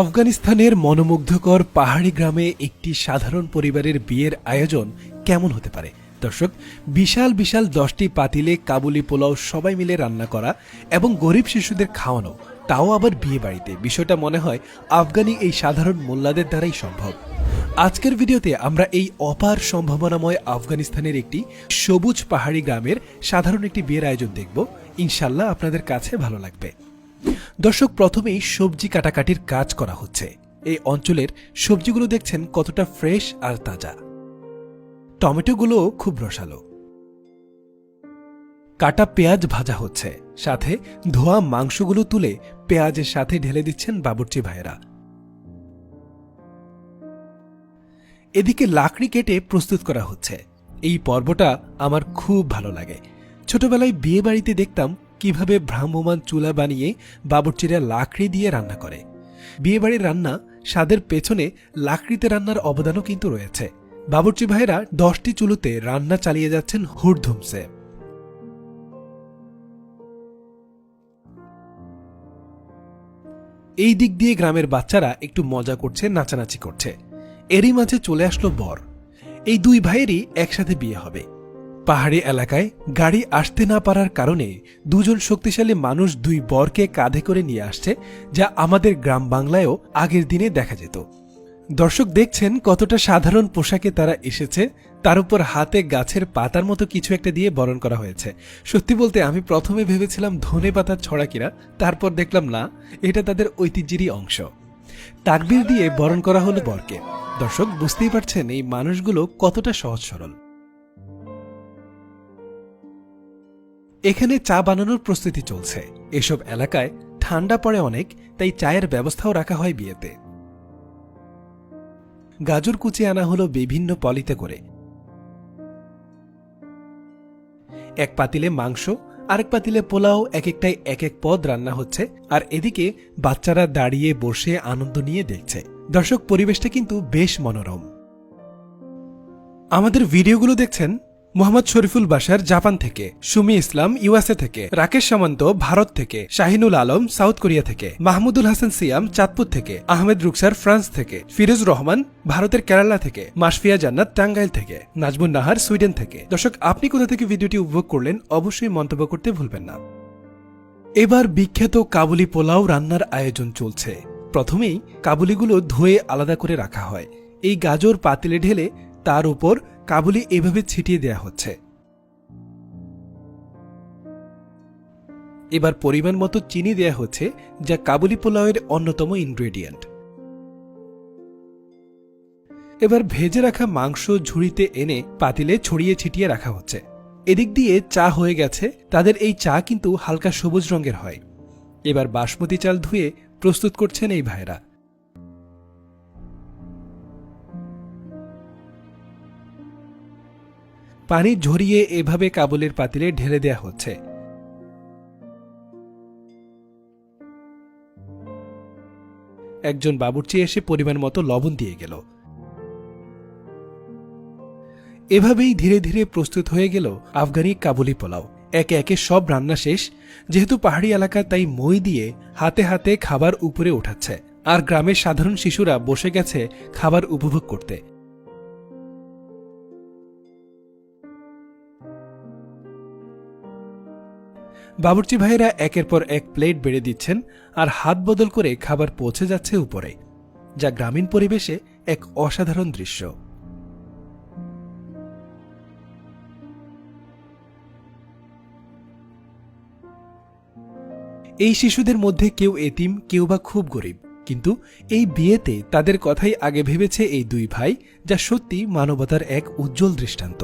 আফগানিস্তানের মনোমুগ্ধকর পাহাড়ি গ্রামে একটি সাধারণ পরিবারের বিয়ের আয়োজন কেমন হতে পারে দর্শক? বিশাল বিশাল 10টি পাতিলে কাবুলি পোলাও সবাই মিলে রান্না করা এবং গরিব শিশুদের খাওয়ানো, তাও আবার বিয়ে বাড়িতে। বিষয়টা মনে হয় আফগানি এই সাধারণ মোল্লাদের দ্বারাই সম্ভব। আজকের ভিডিওতে আমরা এই অপার সম্ভাবনাময় আফগানিস্তানের একটি সবুজ পাহাড়ি গ্রামের সাধারণ একটি বিয়ের আয়োজন দেখব। ইনশাল্লাহ আপনাদের কাছে ভালো লাগবে। দর্শক, প্রথমেই সবজি কাটাকাটির কাজ করা হচ্ছে। এই অঞ্চলের সবজিগুলো দেখছেন কতটা ফ্রেশ আর তাজা। টমেটোগুলো খুব রসালো। কাটা পেঁয়াজ ভাজা হচ্ছে, সাথে ধোয়া মাংসগুলো তুলে পেঁয়াজের সাথে ঢেলে দিচ্ছেন বাবুর্চি ভাইয়েরা। এদিকে লাকড়ি কেটে প্রস্তুত করা হচ্ছে। এই পর্বটা আমার খুব ভালো লাগে। ছোটবেলায় বিয়ে বাড়িতে দেখতাম কিভাবে ভ্রাম্যমান চুলা বানিয়ে বাবুর্চিরা লাকড়ি দিয়ে রান্না করে। বিয়েবাড়ির রান্না স্বাদের পেছনে লাকড়িতে রান্নার অবদানও কিন্তু রয়েছে। বাবুর্চি ভাইরা 10টি চুলোতে রান্না চালিয়ে যাচ্ছেন হুড়ধুমসে। এই দিক দিয়ে গ্রামের বাচ্চারা একটু মজা করছে, নাচানাচি করছে। এরই মাঝে চলে আসলো বর। এই দুই ভাইয়েরই একসাথে বিয়ে হবে। পাহাড়ি এলাকায় গাড়ি আসতে না পারার কারণে দুজন শক্তিশালী মানুষ দুই বরকে কাঁধে করে নিয়ে আসছে, যা আমাদের গ্রাম বাংলায়ও আগের দিনে দেখা যেত। দর্শক দেখছেন কতটা সাধারণ পোশাকে তারা এসেছে, তার উপর হাতে গাছের পাতার মতো কিছু একটা দিয়ে বরণ করা হয়েছে। সত্যি বলতে আমি প্রথমে ভেবেছিলাম ধনে পাতার ছড়া কিনা, তারপর দেখলাম না, এটা তাদের ঐতিহ্যেরই অংশ। তাকবীর দিয়ে বরণ করা হলো বরকে। দর্শক বুঝতেই পারছেন এই মানুষগুলো কতটা সহজ সরল। এখানে চা বানানোর প্রস্তুতি চলছে। এসব এলাকায় ঠান্ডা পড়ে অনেক, তাই চায়ের ব্যবস্থাও রাখা হয় বিয়েতে। গাজর কুচি আনা হলো বিভিন্ন পলিতে করে। এক পাতিলে মাংস, আরেক পাতিলে পোলাও, এক একটাই এক এক পদ রান্না হচ্ছে। আর এদিকে বাচ্চারা দাঁড়িয়ে বসে আনন্দ নিয়ে দেখছে। দর্শক, পরিবেশটা কিন্তু বেশ মনোরম। আমাদের ভিডিওগুলো দেখছেন মোহাম্মদ শরীফুল বাশার জাপান থেকে, সুমি ইসলাম ইউএসএ থেকে, রাকেশ সামন্ত ভারত থেকে, শাহিনুল আলম সাউথ কোরিয়া থেকে, মাহমুদুল হাসান সিয়াম চাঁদপুর থেকে, আহমেদ রুকসার ফ্রান্স থেকে, ফিরোজ রহমান ভারতের কেরালা থেকে, মাসফিয়া জান্নাত টাঙ্গাইল থেকে, নাজমুন নাহার সুইডেন থেকে। দর্শক, আপনি কোথা থেকে ভিডিওটি উপভোগ করলেন অবশ্যই মন্তব্য করতে ভুলবেন না। এবার বিখ্যাত কাবুলি পোলাও রান্নার আয়োজন চলছে। প্রথমেই কাবুলিগুলো ধুয়ে আলাদা করে রাখা হয়। এই গাজর পাতিলে ঢেলে তার উপর কাবুলি এভাবে ছিটিয়ে দেয়া হচ্ছে। এবার পরিমাণ মতো চিনি দেয়া হচ্ছে, যা কাবুলি পোলাওয়ের অন্যতম ইনগ্রেডিয়েন্ট। এবার ভেজে রাখা মাংস ঝুড়িতে এনে পাতিলে ছড়িয়ে ছিটিয়ে রাখা হচ্ছে। এদিক দিয়ে চা হয়ে গেছে। তাদের এই চা কিন্তু হালকা সবুজ রঙের হয়। এবার বাসমতি চাল ধুয়ে প্রস্তুত করছেন এই ভাইরা। পানি ঝরিয়ে এভাবে কাবুলের পাতিলে ঢেলে দেয়া হচ্ছে। একজন বাবুর্চি এসে পরিমাণ মতো লবণ দিয়ে গেল। এভাবেই ধীরে ধীরে প্রস্তুত হয়ে গেল আফগানি কাবুলি পোলাও। একে একে সব রান্না শেষ। যেহেতু পাহাড়ি এলাকা, তাই মই দিয়ে হাতে হাতে খাবার উপরে ওঠাচ্ছে। আর গ্রামের সাধারণ শিশুরা বসে গেছে খাবার উপভোগ করতে। বাবুর্চি ভাইয়েরা একের পর এক প্লেট বেড়ে দিচ্ছেন, আর হাত বদল করে খাবার পৌঁছে যাচ্ছে উপরে, যা গ্রামীণ পরিবেশে এক অসাধারণ দৃশ্য। এই শিশুদের মধ্যে কেউ এতিম, কেউ বা খুব গরিব, কিন্তু এই বিয়েতে তাদের কথাই আগে ভেবেছে এই দুই ভাই, যা সত্যি মানবতার এক উজ্জ্বল দৃষ্টান্ত।